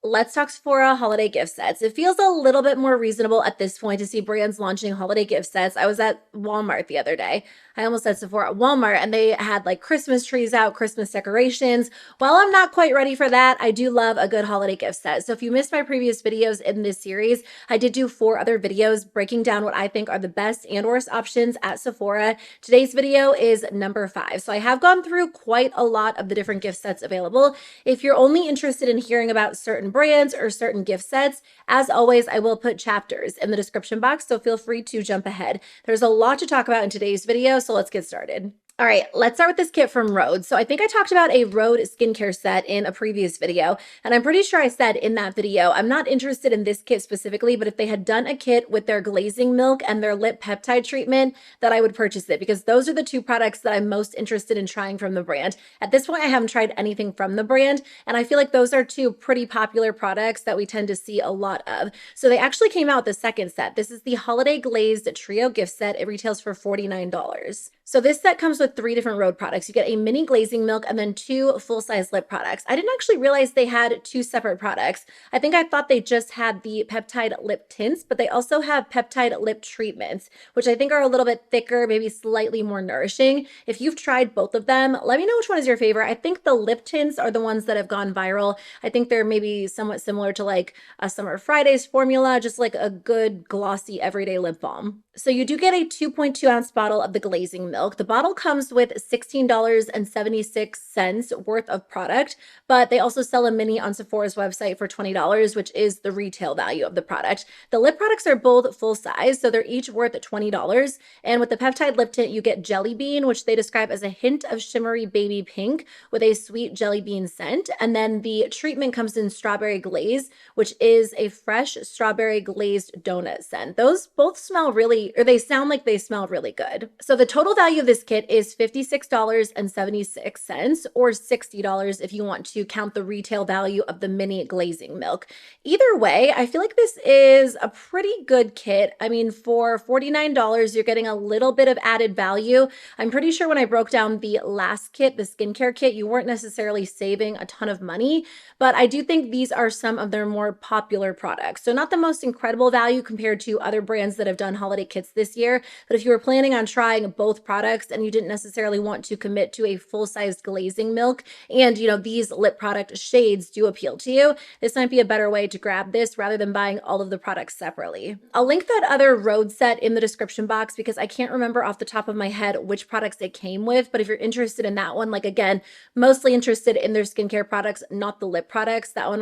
Let's talk Sephora holiday gift sets. It feels a little bit more reasonable at this point to see brands launching holiday gift sets. I was at Walmart the other day. I almost said Sephora at Walmart, and they had like Christmas trees out, Christmas decorations. While I'm not quite ready for that, I do love a good holiday gift set. So if you missed my previous videos in this series, I did do 4 other videos breaking down what I think are the best and worst options at Sephora. Today's video is number 5. So I have gone through quite a lot of the different gift sets available. If you're only interested in hearing about certain brands or certain gift sets, as always, I will put chapters in the description box, so feel free to jump ahead. There's a lot to talk about in today's video, so let's get started. All right, let's start with this kit from Rhode. So I think I talked about a Rhode skincare set in a previous video, and I'm pretty sure I said in that video, I'm not interested in this kit specifically, but if they had done a kit with their glazing milk and their lip peptide treatment, that I would purchase it, because those are the 2 products that I'm most interested in trying from the brand. At this point, I haven't tried anything from the brand, and I feel like those are 2 pretty popular products that we tend to see a lot of. So they actually came out with the second set. This is the Holiday Glazed Trio gift set. It retails for $49. So this set comes with 3 different Rhode products. You get a mini glazing milk and then 2 full-size lip products. I didn't actually realize they had 2 separate products. I think I thought they just had the peptide lip tints, but they also have peptide lip treatments, which I think are a little bit thicker, maybe slightly more nourishing. If you've tried both of them, let me know which one is your favorite. I think the lip tints are the ones that have gone viral. I think they're maybe somewhat similar to like a Summer Fridays formula, just like a good glossy everyday lip balm. So you do get a 2.2 ounce bottle of the glazing milk. The bottle comes with $16.76 worth of product, but they also sell a mini on Sephora's website for $20, which is the retail value of the product. The lip products are both full size, so they're each worth $20. And with the peptide lip tint, you get Jelly Bean, which they describe as a hint of shimmery baby pink with a sweet jelly bean scent. And then the treatment comes in Strawberry Glaze, which is a fresh strawberry glazed donut scent. Those both smell really, or they sound like they smell really good. So the total value of this kit is $56.76 or $60 if you want to count the retail value of the mini glazing milk. Either way, I feel like this is a pretty good kit. I mean, for $49, you're getting a little bit of added value. I'm pretty sure when I broke down the last kit, the skincare kit, you weren't necessarily saving a ton of money, but I do think these are some of their more popular products. So not the most incredible value compared to other brands that have done holiday kits this year, but if you were planning on trying both products and you didn't necessarily want to commit to a full-sized glazing milk, and these lip product shades do appeal to you, this might be a better way to grab this rather than buying all of the products separately. I'll link that other Rhode set in the description box because I can't remember off the top of my head which products it came with, but if you're interested in that one, like again, mostly interested in their skincare products, not the lip products, that one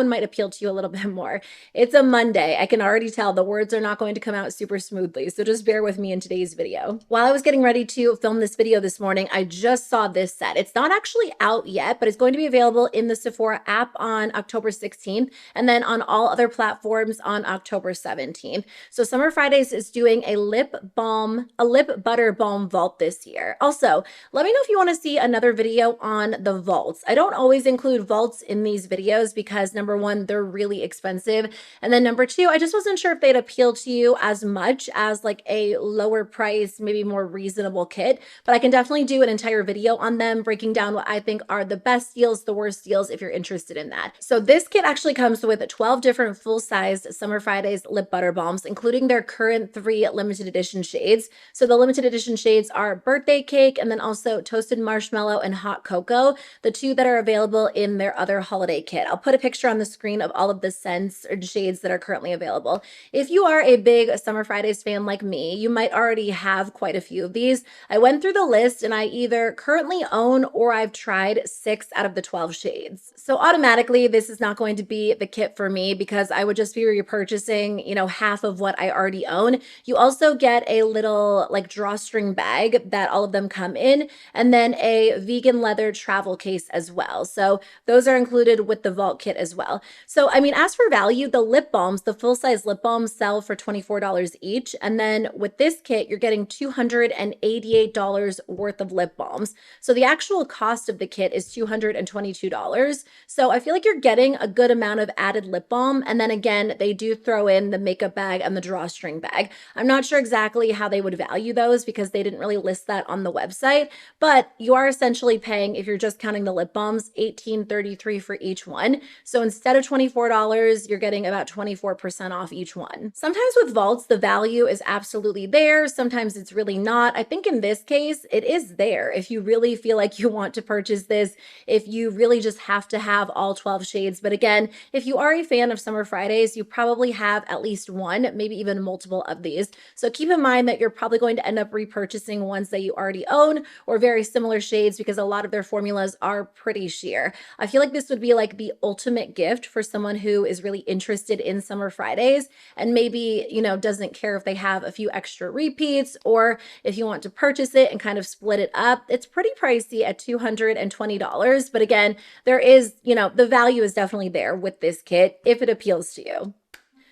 might appeal to you a little bit more. It's a Monday. I can already tell the words are not going to come out super smoothly, so just bear with me in today's video. While I was getting ready to film this video this morning, I just saw this set. It's not actually out yet, but it's going to be available in the Sephora app on October 16th, and then on all other platforms on October 17th. So Summer Fridays is doing a lip butter balm vault this year. Also, let me know if you want to see another video on the vaults. I don't always include vaults in these videos because number 1, they're really expensive, and then number 2, I just wasn't sure if they'd appeal to you as much as like a lower price, maybe more reasonable kit, but I can definitely do an entire video on them, breaking down what I think are the best deals, the worst deals, if you're interested in that. So this kit actually comes with 12 different full-sized Summer Fridays lip butter balms, including their current 3 limited edition shades. So the limited edition shades are Birthday Cake and then also Toasted Marshmallow and Hot Cocoa, the 2 that are available in their other holiday kit. I'll put a picture on the screen of all of the scents or shades that are currently available. If you are a big Summer Fridays fan like me, you might already have quite a few of these. I went through the list and I either currently own or I've tried 6 out of the 12 shades. So automatically this is not going to be the kit for me because I would just be repurchasing, half of what I already own. You also get a little like drawstring bag that all of them come in, and then a vegan leather travel case as well. So those are included with the vault kit as well. So I mean, as for value, the lip balms, the full-size lip balms sell for $24 each. each. And then with this kit, you're getting $288 worth of lip balms. So the actual cost of the kit is $222. So I feel like you're getting a good amount of added lip balm. And then again, they do throw in the makeup bag and the drawstring bag. I'm not sure exactly how they would value those because they didn't really list that on the website, but you are essentially paying, if you're just counting the lip balms, $18.33 for each one. So instead of $24, you're getting about 24% off each one. Sometimes with vaults, the value is absolutely there. Sometimes it's really not. I think in this case, it is there. If you really feel like you want to purchase this, if you really just have to have all 12 shades. But again, if you are a fan of Summer Fridays, you probably have at least one, maybe even multiple of these. So keep in mind that you're probably going to end up repurchasing ones that you already own or very similar shades because a lot of their formulas are pretty sheer. I feel like this would be like the ultimate gift for someone who is really interested in Summer Fridays and maybe, doesn't care if they have a few extra repeats or if you want to purchase it and kind of split it up. It's pretty pricey at $220. But again, there is, the value is definitely there with this kit if it appeals to you.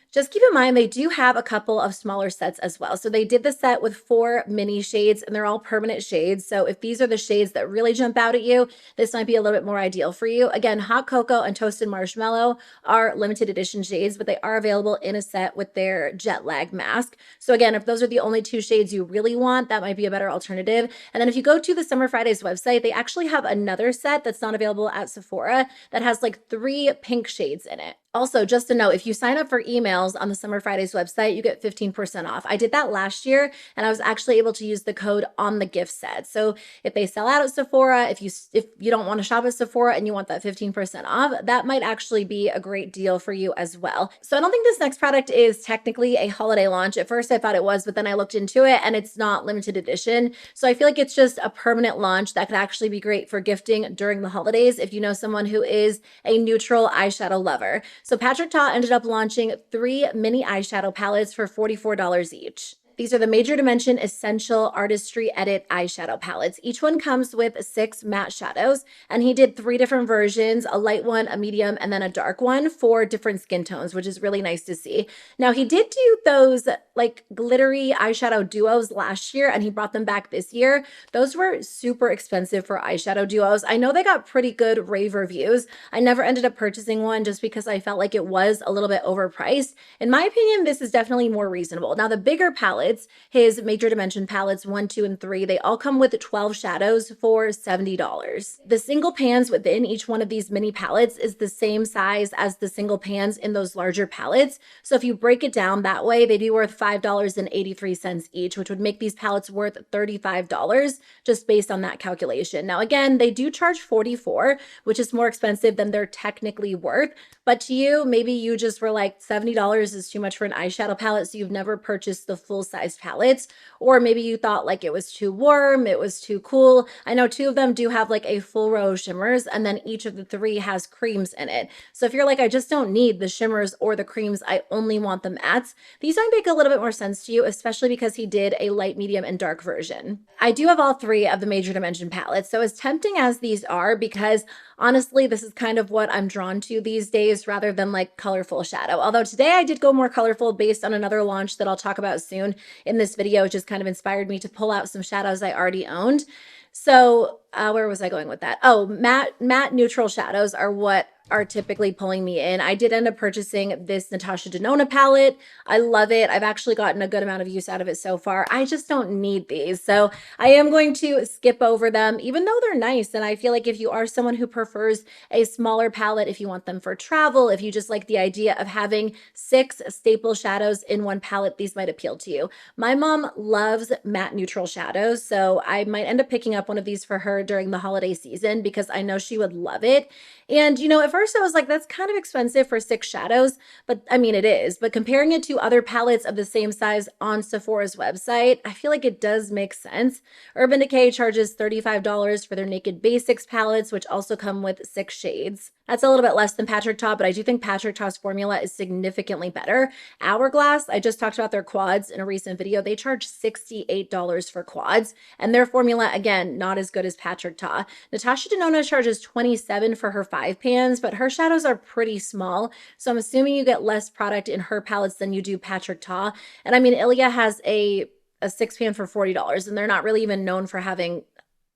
Just keep in mind, they do have a couple of smaller sets as well. So they did the set with 4 mini shades and they're all permanent shades. So if these are the shades that really jump out at you, this might be a little bit more ideal for you. Again, Hot Cocoa and Toasted Marshmallow are limited edition shades, but they are available in a set with their jet lag mask. So again, if those are the only 2 shades you really want, that might be a better alternative. And then if you go to the Summer Fridays website, they actually have another set that's not available at Sephora that has like 3 pink shades in it. Also, just to note, if you sign up for emails on the Summer Fridays website, you get 15% off. I did that last year and I was actually able to use the code on the gift set. So if they sell out at Sephora, if you don't want to shop at Sephora and you want that 15% off, that might actually be a great deal for you as well. So I don't think this next product is technically a holiday launch. At first I thought it was, but then I looked into it and it's not limited edition. So I feel like it's just a permanent launch that could actually be great for gifting during the holidays if you know someone who is a neutral eyeshadow lover. So Patrick Ta ended up launching 3 mini eyeshadow palettes for $44 each. These are the Major Dimension Essential Artistry Edit eyeshadow palettes. Each one comes with 6 matte shadows, and he did 3 different versions, a light one, a medium, and then a dark one for different skin tones, which is really nice to see. Now, he did do those like glittery eyeshadow duos last year, and he brought them back this year. Those were super expensive for eyeshadow duos. I know they got pretty good rave reviews. I never ended up purchasing one just because I felt like it was a little bit overpriced. In my opinion, this is definitely more reasonable. Now, the bigger palette, his Major Dimension palettes 1, 2, and 3, they all come with 12 shadows for $70. The single pans within each one of these mini palettes is the same size as the single pans in those larger palettes. So if you break it down that way, they'd be worth $5.83 each, which would make these palettes worth $35 just based on that calculation. Now, again, they do charge $44, which is more expensive than they're technically worth. But to you, maybe you just were like, $70 is too much for an eyeshadow palette, so you've never purchased the full size palettes, or maybe you thought like it was too warm, it was too cool. I know 2 of them do have like a full row of shimmers, and then each of the 3 has creams in it. So if you're like, I just don't need the shimmers or the creams, I only want the mattes, these might make a little bit more sense to you, especially because he did a light, medium, and dark version. I do have all 3 of the Major Dimension palettes, so as tempting as these are, because honestly, this is kind of what I'm drawn to these days rather than like colorful shadow. Although today I did go more colorful based on another launch that I'll talk about soon in this video. It just kind of inspired me to pull out some shadows I already owned. So where was I going with that? Oh, matte neutral shadows are what are typically pulling me in. I did end up purchasing this Natasha Denona palette. I love it. I've actually gotten a good amount of use out of it so far. I just don't need these. So I am going to skip over them, even though they're nice. And I feel like if you are someone who prefers a smaller palette, if you want them for travel, if you just like the idea of having 6 staple shadows in one palette, these might appeal to you. My mom loves matte neutral shadows, so I might end up picking up one of these for her during the holiday season because I know she would love it. And, at first I was like, that's kind of expensive for 6 shadows, but I mean, it is. But comparing it to other palettes of the same size on Sephora's website, I feel like it does make sense. Urban Decay charges $35 for their Naked Basics palettes, which also come with 6 shades. That's a little bit less than Patrick Ta, but I do think Patrick Ta's formula is significantly better. Hourglass, I just talked about their quads in a recent video. They charge $68 for quads, and their formula, again, not as good as Patrick Ta. Natasha Denona charges $27 for her 5 pans, but but her shadows are pretty small. So I'm assuming you get less product in her palettes than you do Patrick Ta. And I mean, Ilia has a 6 pan for $40, and they're not really even known for having,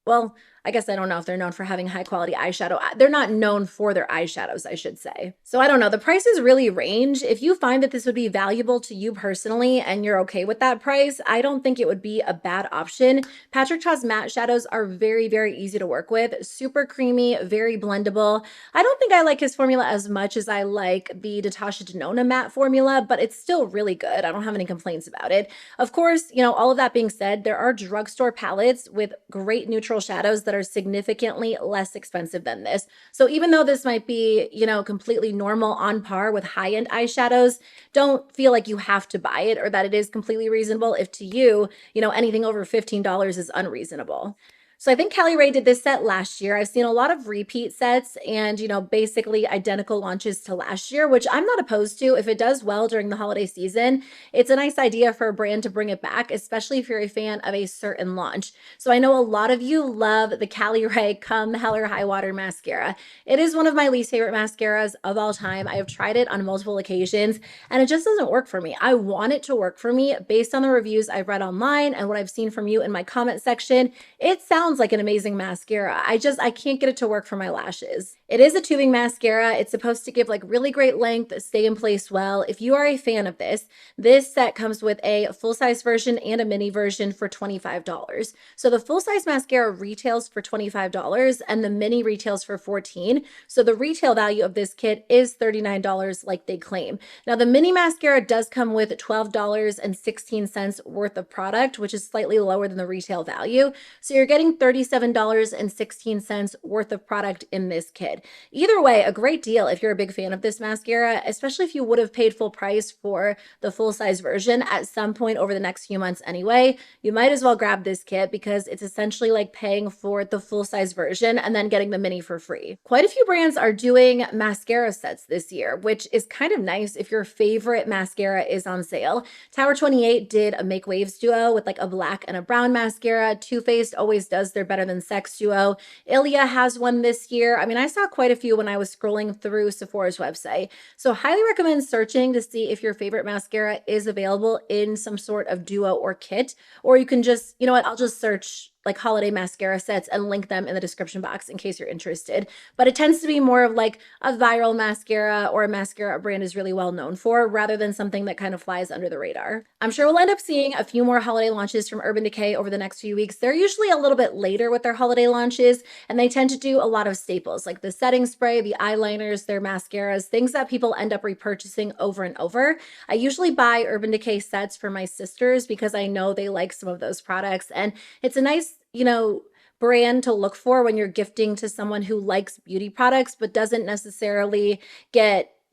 well, I guess I don't know if they're known for having high quality eyeshadow. They're not known for their eyeshadows, I should say. So I don't know. The prices really range. If you find that this would be valuable to you personally and you're okay with that price, I don't think it would be a bad option. Patrick Ta's matte shadows are very, very easy to work with. Super creamy, very blendable. I don't think I like his formula as much as I like the Natasha Denona matte formula, but it's still really good. I don't have any complaints about it. Of course, you know, all of that being said, there are drugstore palettes with great neutral shadows that are significantly less expensive than this. So even though this might be, you know, completely normal on par with high-end eyeshadows, don't feel like you have to buy it or that it is completely reasonable if to you, you know, anything over $15 is unreasonable. So I think caliray did this set last year. I've seen a lot of repeat sets and, you know, basically identical launches to last year, which I'm not opposed to. If it does well during the holiday season, it's a nice idea for a brand to bring it back, especially if you're a fan of a certain launch. So I know a lot of you love the caliray Come Hell or High Water mascara. It is one of my least favorite mascaras of all time. I have tried it on multiple occasions and it just doesn't work for me. I want it to work for me based on the reviews I've read online and what I've seen from you in my comment section. It sounds like an amazing mascara. I can't get it to work for my lashes. It is a tubing mascara. It's supposed to give like really great length, stay in place well. If you are a fan of this, this set comes with a full-size version and a mini version for $25. So the full-size mascara retails for $25 and the mini retails for $14. So the retail value of this kit is $39 like they claim. Now the mini mascara does come with $12.16 worth of product, which is slightly lower than the retail value. So you're getting $37.16 worth of product in this kit. Either way, a great deal if you're a big fan of this mascara, especially if you would have paid full price for the full-size version at some point over the next few months anyway. You might as well grab this kit because it's essentially like paying for the full-size version and then getting the mini for free. Quite a few brands are doing mascara sets this year, which is kind of nice if your favorite mascara is on sale. Tower 28 did a Make Waves duo with like a black and a brown mascara. Too Faced always does their Better Than Sex duo. Ilia has one this year. I mean, I saw quite a few when I was scrolling through Sephora's website. So highly recommend searching to see if your favorite mascara is available in some sort of duo or kit, or you can just, you know what, I'll just search like holiday mascara sets and link them in the description box in case you're interested. But it tends to be more of like a viral mascara or a mascara a brand is really well known for rather than something that kind of flies under the radar. I'm sure we'll end up seeing a few more holiday launches from Urban Decay over the next few weeks. They're usually a little bit later with their holiday launches and they tend to do a lot of staples like the setting spray, the eyeliners, their mascaras, things that people end up repurchasing over and over. I usually buy Urban Decay sets for my sisters because I know they like some of those products and it's a nice, you know, brand to look for when you're gifting to someone who likes beauty products but doesn't necessarily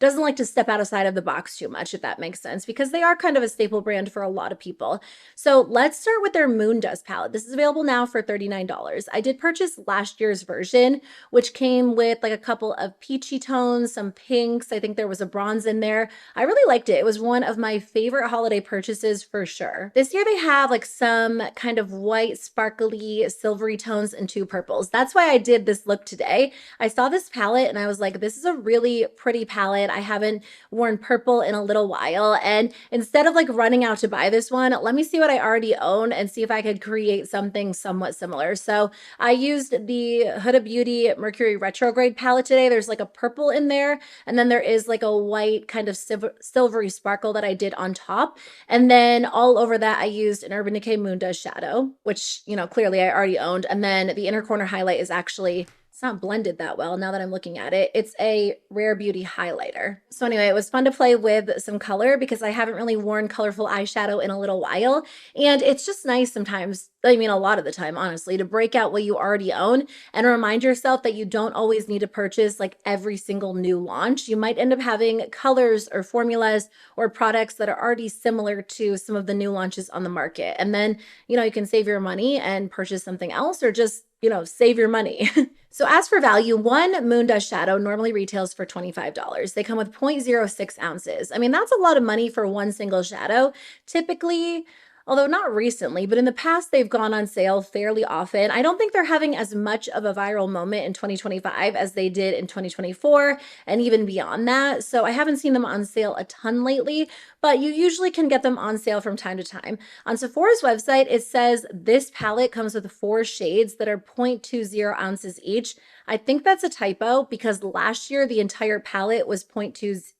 doesn't like to step outside of the box too much, if that makes sense, because they are kind of a staple brand for a lot of people. So let's start with their Moondust palette. This is available now for $39. I did purchase last year's version, which came with like a couple of peachy tones, some pinks. I think there was a bronze in there. I really liked it. It was one of my favorite holiday purchases for sure. This year they have like some kind of white, sparkly, silvery tones and two purples. That's why I did this look today. I saw this palette and I was like, this is a really pretty palette. I haven't worn purple in a little while. And instead of like running out to buy this one, let me see what I already own and see if I could create something somewhat similar. So I used the Huda Beauty Mercury Retrograde palette today. There's like a purple in there. And then there is like a white kind of silvery sparkle that I did on top. And then all over that, I used an Urban Decay Moondust shadow, which, you know, clearly I already owned. And then the inner corner highlight is actually, it's not blended that well now that I'm looking at it. It's a Rare Beauty highlighter. So anyway, it was fun to play with some color because I haven't really worn colorful eyeshadow in a little while. And it's just nice sometimes, I mean, a lot of the time, honestly, to break out what you already own and remind yourself that you don't always need to purchase like every single new launch. You might end up having colors or formulas or products that are already similar to some of the new launches on the market. And then, you know, you can save your money and purchase something else or just, you know, save your money. So as for value, one Moondust shadow normally retails for $25. They come with 0.06 ounces. I mean, that's a lot of money for one single shadow. Typically, although not recently, but in the past they've gone on sale fairly often. I don't think they're having as much of a viral moment in 2025 as they did in 2024 and even beyond that. So I haven't seen them on sale a ton lately, but you usually can get them on sale from time to time. On Sephora's website, it says this palette comes with 4 shades that are 0.20 ounces each. I think that's a typo because last year the entire palette was 0.20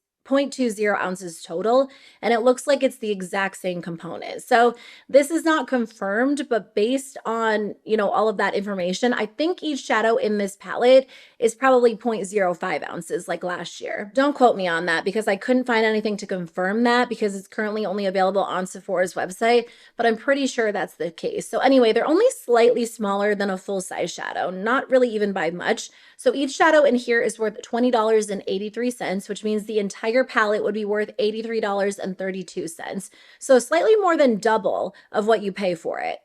ounces total, and it looks like it's the exact same component. So this is not confirmed, but based on, all of that information, I think each shadow in this palette is probably 0.05 ounces like last year. Don't quote me on that because I couldn't find anything to confirm that because it's currently only available on Sephora's website, but I'm pretty sure that's the case. So anyway, they're only slightly smaller than a full-size shadow, not really even by much. So each shadow in here is worth $20.83, which means the entire palette would be worth $83.32. So slightly more than double of what you pay for it.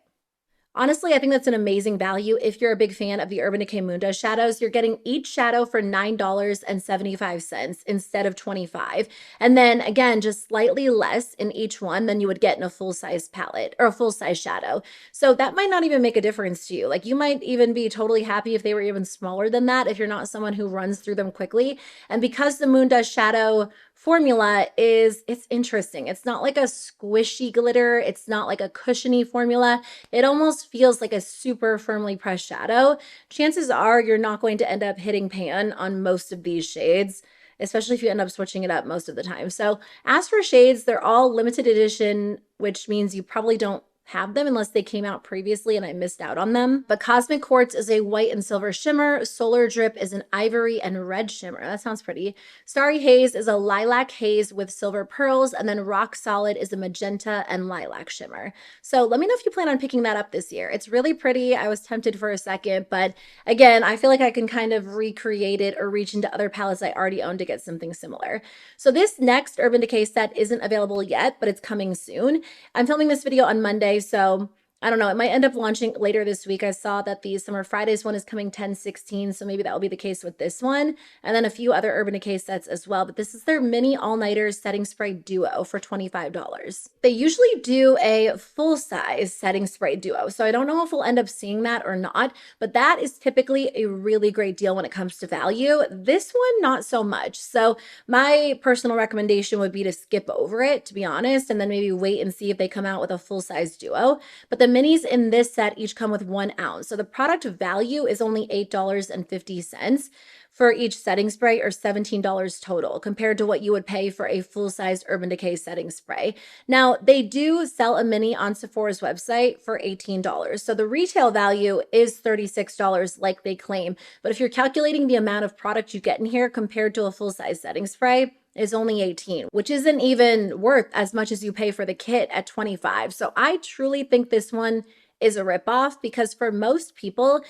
Honestly, I think that's an amazing value. If you're a big fan of the Urban Decay Moondust shadows, you're getting each shadow for $9.75 instead of $25. And then again, just slightly less in each one than you would get in a full-size palette or a full-size shadow. So that might not even make a difference to you. Like you might even be totally happy if they were even smaller than that if you're not someone who runs through them quickly. And because the Moondust shadow formula it's interesting. It's not like a squishy glitter. It's not like a cushiony formula. It almost feels like a super firmly pressed shadow. Chances are you're not going to end up hitting pan on most of these shades, especially if you end up switching it up most of the time. So as for shades, they're all limited edition, which means you probably don't have them unless they came out previously and I missed out on them. But Cosmic Quartz is a white and silver shimmer. Solar Drip is an ivory and red shimmer. That sounds pretty. Starry Haze is a lilac haze with silver pearls. And then Rock Solid is a magenta and lilac shimmer. So let me know if you plan on picking that up this year. It's really pretty. I was tempted for a second, but again, I feel like I can kind of recreate it or reach into other palettes I already own to get something similar. So this next Urban Decay set isn't available yet, but it's coming soon. I'm filming this video on Monday, so I don't know, it might end up launching later this week. I saw that the Summer Fridays one is coming 10/16, so maybe that will be the case with this one. And then a few other Urban Decay sets as well, but this is their mini all-nighters setting spray duo for $25. They usually do a full-size setting spray duo, so I don't know if we'll end up seeing that or not, but that is typically a really great deal when it comes to value. This one, not so much. So my personal recommendation would be to skip over it, to be honest, and then maybe wait and see if they come out with a full-size duo. But the minis in this set each come with 1 ounce. So the product value is only $8.50 for each setting spray, or $17 total, compared to what you would pay for a full-size Urban Decay setting spray. Now, they do sell a mini on Sephora's website for $18. So the retail value is $36 like they claim. But if you're calculating the amount of product you get in here compared to a full-size setting spray, is only $18, which isn't even worth as much as you pay for the kit at $25. So I truly think this one is a ripoff because for most people,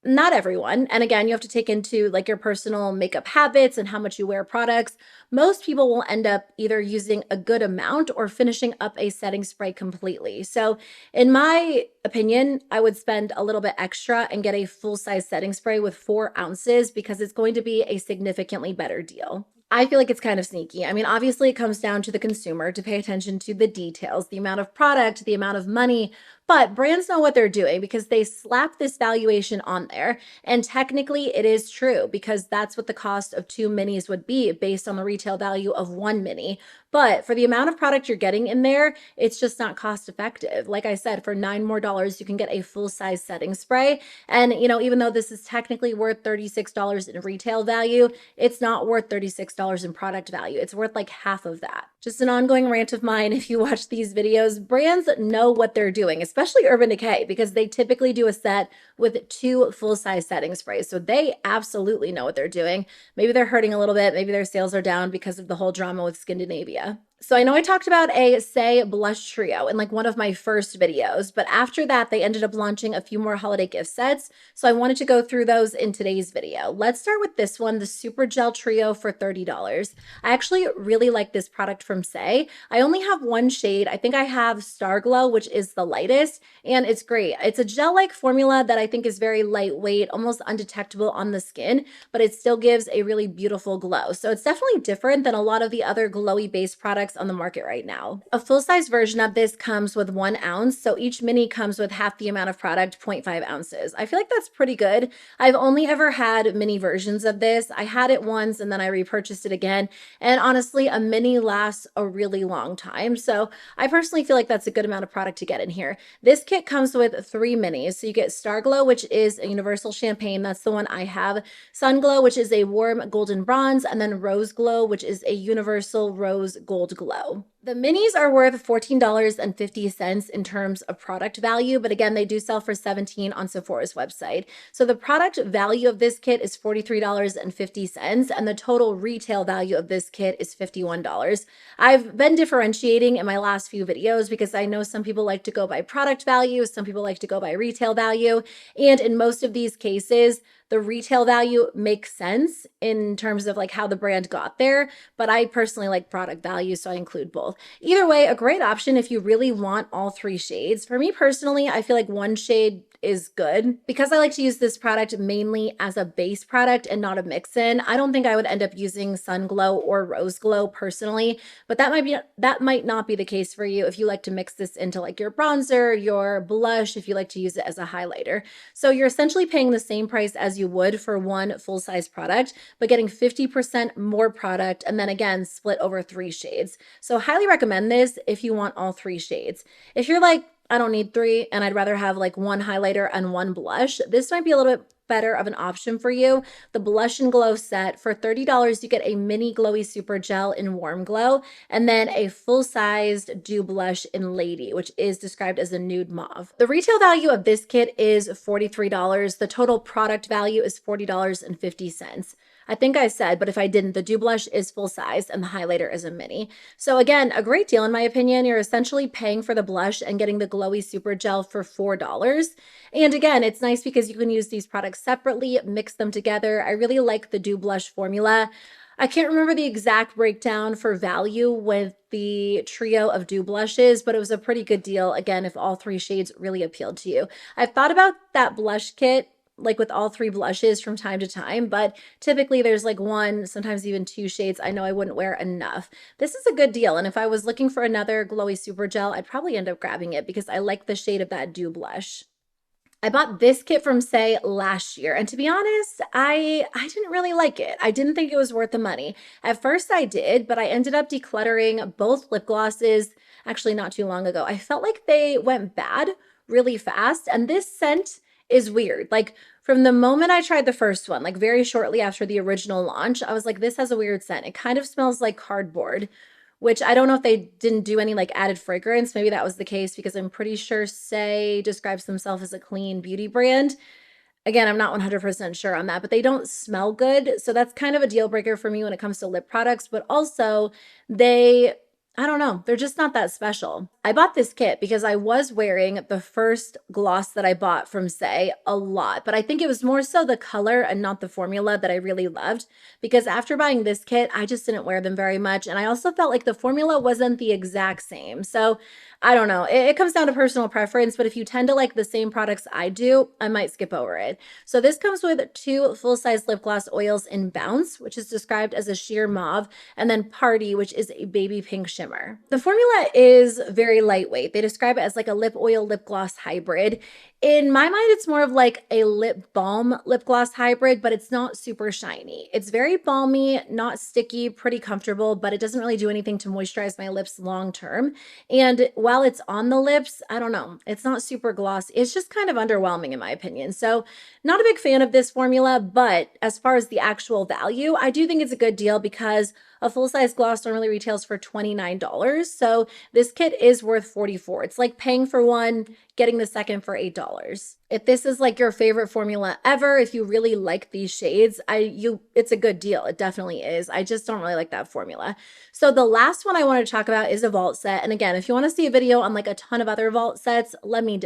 not everyone, and again, you have to take into like your personal makeup habits and how much you wear products. Most people will end up either using a good amount or finishing up a setting spray completely. So in my opinion, I would spend a little bit extra and get a full-size setting spray with 4 ounces because it's going to be a significantly better deal. I feel like it's kind of sneaky. I mean, obviously it comes down to the consumer to pay attention to the details, the amount of product, the amount of money, but brands know what they're doing because they slap this valuation on there. And technically it is true because that's what the cost of 2 minis would be based on the retail value of 1 mini. But for the amount of product you're getting in there, it's just not cost effective. Like I said, for $9 more, you can get a full-size setting spray. And, even though this is technically worth $36 in retail value, it's not worth $36 in product value. It's worth like half of that. Just an ongoing rant of mine. If you watch these videos, brands know what they're doing, especially Urban Decay, because they typically do a set with 2 full-size setting sprays. So they absolutely know what they're doing. Maybe they're hurting a little bit. Maybe their sales are down because of the whole drama with Scandinavia. So I know I talked about a Saie blush trio in like one of my first videos, but after that, they ended up launching a few more holiday gift sets. So I wanted to go through those in today's video. Let's start with this one, the Super Gel Trio for $30. I actually really like this product from Saie. I only have 1 shade. I think I have Star Glow, which is the lightest, and it's great. It's a gel-like formula that I think is very lightweight, almost undetectable on the skin, but it still gives a really beautiful glow. So it's definitely different than a lot of the other glowy base products products on the market right now. A full-size version of this comes with 1 ounce, so each mini comes with half the amount of product, 0.5 ounces. I feel like that's pretty good. I've only ever had mini versions of this. I had it once and then I repurchased it again, and honestly, a mini lasts a really long time, so I personally feel like that's a good amount of product to get in here. This kit comes with 3 minis, so you get Star Glow, which is a universal champagne. That's the one I have. Sun Glow, which is a warm golden bronze, and then Rose Glow, which is a universal rose gold glow. The minis are worth $14.50 in terms of product value, but again, they do sell for $17 on Sephora's website. So the product value of this kit is $43.50, and the total retail value of this kit is $51. I've been differentiating in my last few videos because I know some people like to go by product value, some people like to go by retail value, and in most of these cases, the retail value makes sense in terms of like how the brand got there, but I personally like product value, so I include both. Either way, a great option if you really want all 3 shades. For me personally, I feel like 1 shade is good. Because I like to use this product mainly as a base product and not a mix-in, I don't think I would end up using Sun Glow or Rose Glow personally, but that might not be the case for you if you like to mix this into like your bronzer, your blush, if you like to use it as a highlighter. So you're essentially paying the same price as you would for 1 full-size product, but getting 50% more product and then again split over 3 shades. So highly recommend this if you want all 3 shades. If you're like, I don't need 3 and I'd rather have like 1 highlighter and 1 blush, this might be a little bit better of an option for you. The Blush and Glow set, for $30, you get a mini Glowy Super Gel in Warm Glow, and then a full-sized Dew Blush in Lady, which is described as a nude mauve. The retail value of this kit is $43. The total product value is $40.50. I think I said, but if I didn't, the Dew Blush is full size and the highlighter is a mini. So again, a great deal in my opinion. You're essentially paying for the blush and getting the Glowy Super Gel for $4. And again, it's nice because you can use these products separately, mix them together. I really like the Dew Blush formula. I can't remember the exact breakdown for value with the trio of Dew blushes, but it was a pretty good deal, again, if all 3 shades really appealed to you. I've thought about that blush kit like with all 3 blushes from time to time, but typically there's like 1, sometimes even 2 shades I know I wouldn't wear enough. This is a good deal, and if I was looking for another Glowy Super Gel, I'd probably end up grabbing it because I like the shade of that Dew blush. I bought this kit from Saie last year, and to be honest, I didn't really like it. I didn't think it was worth the money. At first I did, but I ended up decluttering both lip glosses actually not too long ago. I felt like they went bad really fast, and this scent is weird. Like from the moment I tried the first one, like very shortly after the original launch, I was like, this has a weird scent. It kind of smells like cardboard, which I don't know if they didn't do any like added fragrance. Maybe that was the case because I'm pretty sure Saie describes themselves as a clean beauty brand. Again, I'm not 100% sure on that, but they don't smell good. So that's kind of a deal breaker for me when it comes to lip products, but also I don't know, they're just not that special. I bought this kit because I was wearing the first gloss that I bought from Saie a lot, but I think it was more so the color and not the formula that I really loved, because after buying this kit, I just didn't wear them very much, and I also felt like the formula wasn't the exact same. So I don't know, it comes down to personal preference, but if you tend to like the same products I do, I might skip over it. So this comes with 2 full-size lip gloss oils in Bounce, which is described as a sheer mauve, and then Party, which is a baby pink shimmer. The formula is very lightweight. They describe it as like a lip oil lip gloss hybrid. In my mind, it's more of like a lip balm lip gloss hybrid, but it's not super shiny. It's very balmy, not sticky, pretty comfortable, but it doesn't really do anything to moisturize my lips long term. And while it's on the lips, I don't know, it's not super glossy. It's just kind of underwhelming in my opinion. So not a big fan of this formula, but as far as the actual value, I do think it's a good deal because a full-size gloss normally retails for $29. So this kit is worth $44. It's like paying for one, getting the second for $8. If this is like your favorite formula ever, if you really like these shades, it's a good deal. It definitely is. I just don't really like that formula. So the last one I want to talk about is a vault set. And again, if you want to see a video on like a ton of other vault sets, let me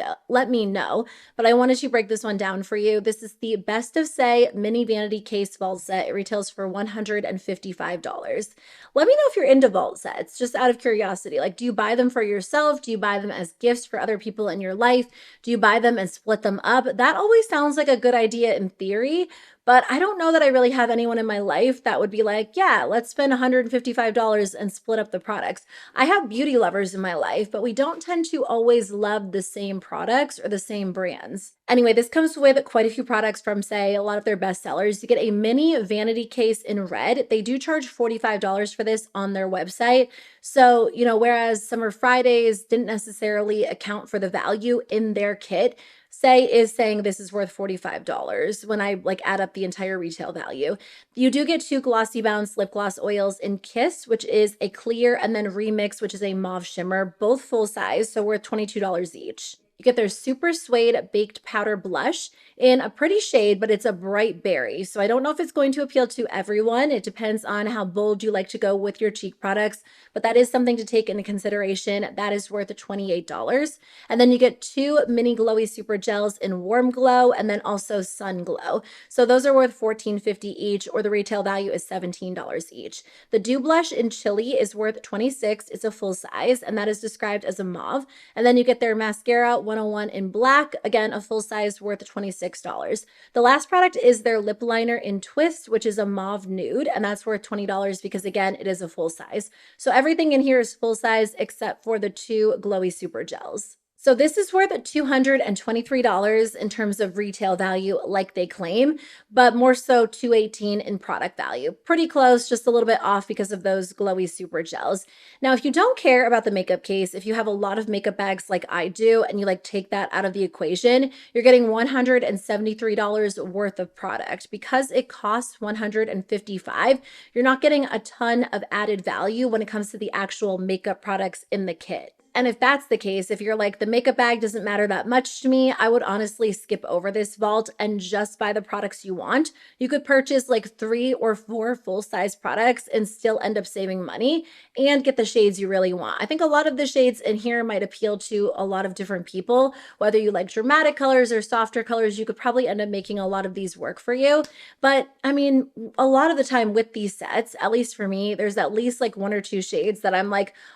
know. But I wanted to break this one down for you. This is the Best of Saie mini vanity case vault set. It retails for $155. Let me know if you're into vault sets, just out of curiosity. Like, do you buy them for yourself? Do you buy them as gifts for other people in your life? Do you buy them and split them come up. That always sounds like a good idea in theory, but I don't know that I really have anyone in my life that would be like, yeah, let's spend $155 and split up the products. I have beauty lovers in my life, but we don't tend to always love the same products or the same brands. Anyway, this comes with quite a few products from Saie, a lot of their best sellers. You get a mini vanity case in red. They do charge $45 for this on their website. So, whereas Summer Fridays didn't necessarily account for the value in their kit, Saie is saying this is worth $45 when I add up the entire retail value. You do get 2 Glossybounce lip gloss oils in Kiss, which is a clear, and then Remix, which is a mauve shimmer, both full size, so worth $22 each. You get their Super Suede Baked Powder Blush in a pretty shade, but it's a bright berry. So I don't know if it's going to appeal to everyone. It depends on how bold you like to go with your cheek products, but that is something to take into consideration. That is worth $28. And then you get 2 mini glowy super gels in Warm Glow and then also Sun Glow. So those are worth $14.50 each, or the retail value is $17 each. The Dew Blush in Chili is worth $26. It's a full size, and that is described as a mauve. And then you get their Mascara 101 in black, again, a full size, worth $26. The last product is their lip liner in Twist, which is a mauve nude, and that's worth $20 because, again, it is a full size. So everything in here is full size except for the 2 glowy super gels. So this is worth $223 in terms of retail value, like they claim, but more so $218 in product value. Pretty close, just a little bit off because of those glowy super gels. Now, if you don't care about the makeup case, if you have a lot of makeup bags like I do, and you take that out of the equation, you're getting $173 worth of product. Because it costs $155, you're not getting a ton of added value when it comes to the actual makeup products in the kit. And if that's the case, if you're like, the makeup bag doesn't matter that much to me, I would honestly skip over this vault and just buy the products you want. You could purchase 3 or 4 full-size products and still end up saving money and get the shades you really want. I think a lot of the shades in here might appeal to a lot of different people. Whether you like dramatic colors or softer colors, you could probably end up making a lot of these work for you. But I mean, a lot of the time with these sets, at least for me, there's at least 1 or 2 shades that I'm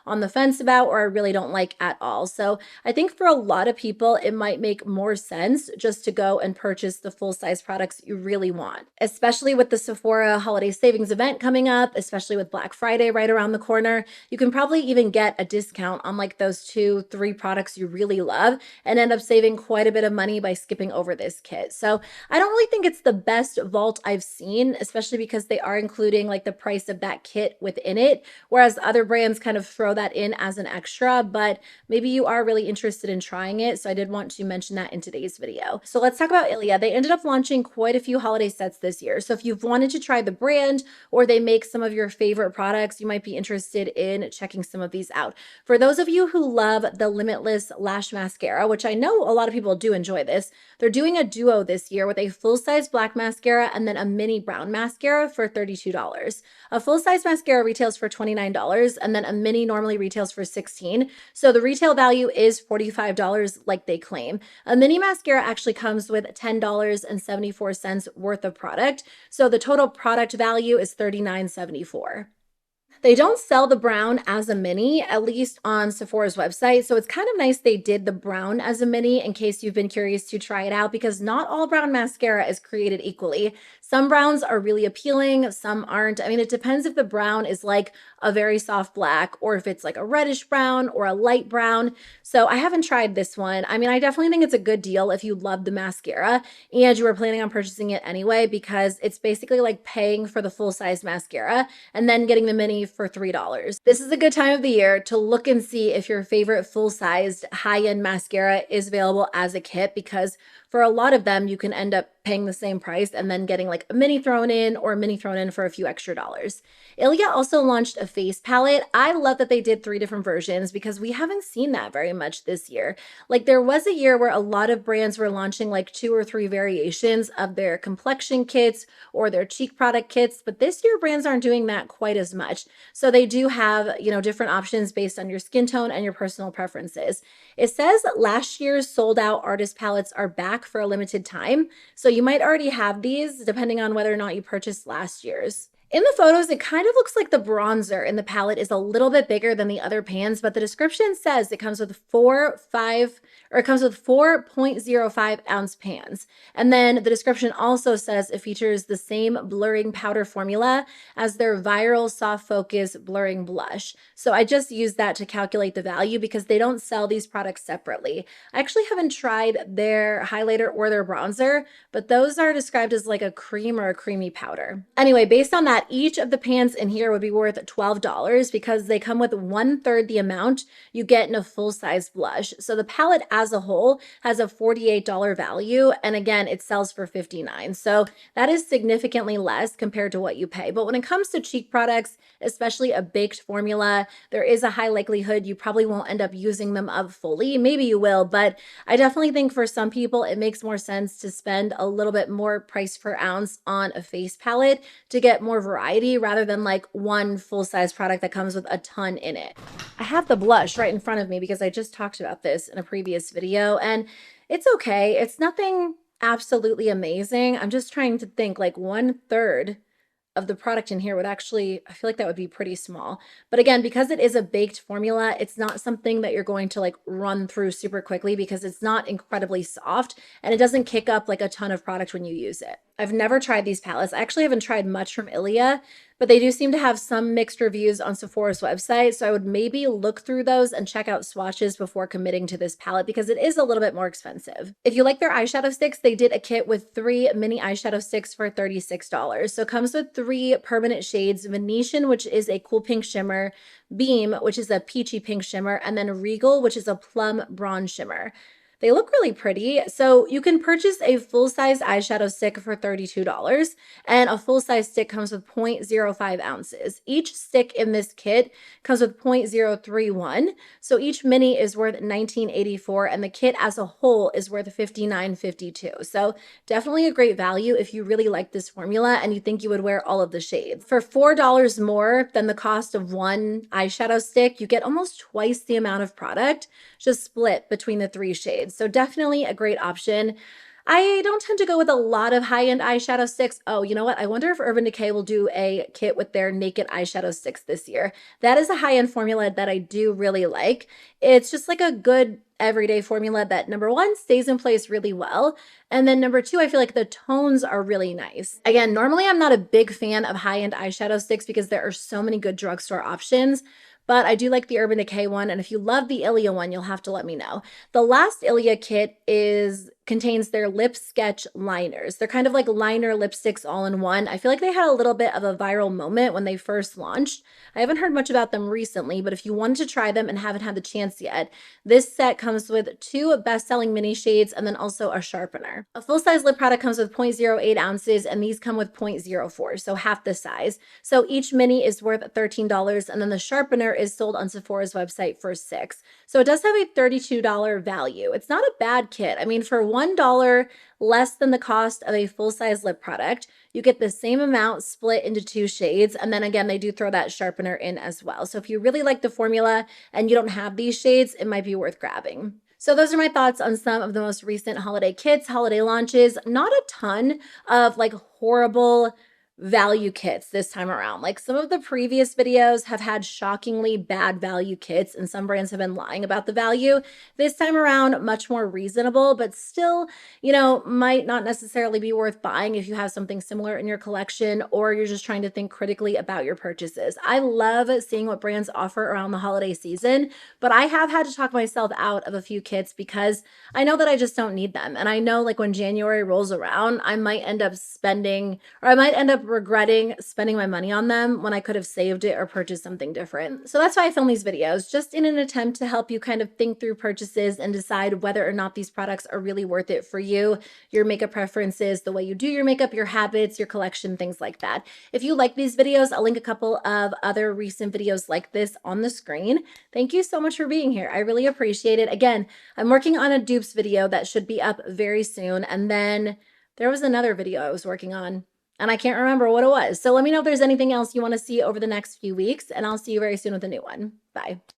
on the fence about, or I really don't like at all. So I think for a lot of people, it might make more sense just to go and purchase the full-size products you really want, especially with the Sephora holiday savings event coming up, especially with Black Friday right around the corner. You can probably even get a discount on those 2-3 products you really love and end up saving quite a bit of money by skipping over this kit. So I don't really think it's the best vault I've seen, especially because they are including the price of that kit within it, whereas other brands kind of throw that in as an extra. But maybe you are really interested in trying it, so I did want to mention that in today's video. So let's talk about Ilia. They ended up launching quite a few holiday sets this year. So if you've wanted to try the brand, or they make some of your favorite products, you might be interested in checking some of these out. For those of you who love the Limitless Lash Mascara, which I know a lot of people do enjoy this, they're doing a duo this year with a full-size black mascara and then a mini brown mascara for $32. A full-size mascara retails for $29, and then a mini normally retails for $16. So the retail value is $45 like they claim. A mini mascara actually comes with $10.74 worth of product. So the total product value is $39.74. They don't sell the brown as a mini, at least on Sephora's website. So it's kind of nice they did the brown as a mini in case you've been curious to try it out, because not all brown mascara is created equally. Some browns are really appealing, some aren't. I mean, it depends if the brown is a very soft black, or if it's a reddish brown or a light brown. So I haven't tried this one. I mean, I definitely think it's a good deal if you love the mascara and you were planning on purchasing it anyway, because it's basically paying for the full-size mascara and then getting the mini for $3. This is a good time of the year to look and see if your favorite full-sized high-end mascara is available as a kit, because for a lot of them, you can end up paying the same price and then getting a mini thrown in, or a mini thrown in for a few extra dollars. Ilia also launched a face palette. I love that they did 3 different versions, because we haven't seen that very much this year. There was a year where a lot of brands were launching 2 or 3 variations of their complexion kits or their cheek product kits, but this year brands aren't doing that quite as much. So they do have, different options based on your skin tone and your personal preferences. It says that last year's sold out artist palettes are back for a limited time. So you might already have these depending on whether or not you purchased last year's. In the photos, it kind of looks like the bronzer in the palette is a little bit bigger than the other pans, but the description says it comes with 4.05 ounce pans. And then the description also says it features the same blurring powder formula as their viral soft focus blurring blush. So I just used that to calculate the value because they don't sell these products separately. I actually haven't tried their highlighter or their bronzer, but those are described as like a cream or a creamy powder. Anyway, based on that, each of the pans in here would be worth $12 because they come with 1/3 the amount you get in a full-size blush. So the palette as a whole has a $48 value, and again, it sells for $59. So that is significantly less compared to what you pay. But when it comes to cheek products, especially a baked formula, there is a high likelihood you probably won't end up using them up fully. Maybe you will, but I definitely think for some people it makes more sense to spend a little bit more price per ounce on a face palette to get more variety rather than like one full-size product that comes with a ton in it. I have the blush right in front of me because I just talked about this in a previous video, and it's okay. It's nothing absolutely amazing. I'm just trying to think like 1/3 of the product in here would actually, I feel like that would be pretty small. But again, because it is a baked formula, it's not something that you're going to like run through super quickly because it's not incredibly soft and it doesn't kick up like a ton of product when you use it. I've never tried these palettes. I actually haven't tried much from Ilia, but they do seem to have some mixed reviews on Sephora's website. So I would maybe look through those and check out swatches before committing to this palette because it is a little bit more expensive. If you like their eyeshadow sticks, they did a kit with 3 mini eyeshadow sticks for $36. So it comes with 3 permanent shades: Venetian, which is a cool pink shimmer, Beam, which is a peachy pink shimmer, and then Regal, which is a plum bronze shimmer. They look really pretty. So you can purchase a full-size eyeshadow stick for $32, and a full-size stick comes with 0.05 ounces. Each stick in this kit comes with 0.031. So each mini is worth $19.84, and the kit as a whole is worth $59.52. So definitely a great value if you really like this formula and you think you would wear all of the shades. For $4 more than the cost of one eyeshadow stick, you get almost twice the amount of product just split between the 3 shades. So definitely a great option. I don't tend to go with a lot of high-end eyeshadow sticks. Oh, you know what? I wonder if Urban Decay will do a kit with their naked eyeshadow sticks this year. That is a high-end formula that I do really like. It's just like a good everyday formula that, number one, stays in place really well. And then number two, I feel like the tones are really nice. Again, normally I'm not a big fan of high-end eyeshadow sticks because there are so many good drugstore options, but I do like the Urban Decay one, and if you love the Ilia one, you'll have to let me know. The last Ilia kit contains their lip sketch liners. They're kind of like liner lipsticks all in one. I feel like they had a little bit of a viral moment when they first launched. I haven't heard much about them recently, but if you wanted to try them and haven't had the chance yet, this set comes with 2 best-selling mini shades and then also a sharpener. A full-size lip product comes with 0.08 ounces, and these come with 0.04, so half the size. So each mini is worth $13, and then the sharpener is sold on Sephora's website for $6. So it does have a $32 value. It's not a bad kit. I mean, for $1 less than the cost of a full-size lip product, you get the same amount split into 2 shades. And then again, they do throw that sharpener in as well. So if you really like the formula and you don't have these shades, it might be worth grabbing. So those are my thoughts on some of the most recent holiday kits, holiday launches. Not a ton of like horrible value kits this time around. Like some of the previous videos have had shockingly bad value kits and some brands have been lying about the value. This time around, much more reasonable, but still, you know, might not necessarily be worth buying if you have something similar in your collection or you're just trying to think critically about your purchases. I love seeing what brands offer around the holiday season, but I have had to talk myself out of a few kits because I know that I just don't need them. And I know like when January rolls around, I might end up spending, or I might end up regretting spending my money on them when I could have saved it or purchased something different. So that's why I film these videos, just in an attempt to help you kind of think through purchases and decide whether or not these products are really worth it for you, your makeup preferences, the way you do your makeup, your habits, your collection, things like that. If you like these videos, I'll link a couple of other recent videos like this on the screen. Thank you so much for being here. I really appreciate it. Again, I'm working on a dupes video that should be up very soon. And then there was another video I was working on, and I can't remember what it was. So let me know if there's anything else you want to see over the next few weeks, and I'll see you very soon with a new one. Bye.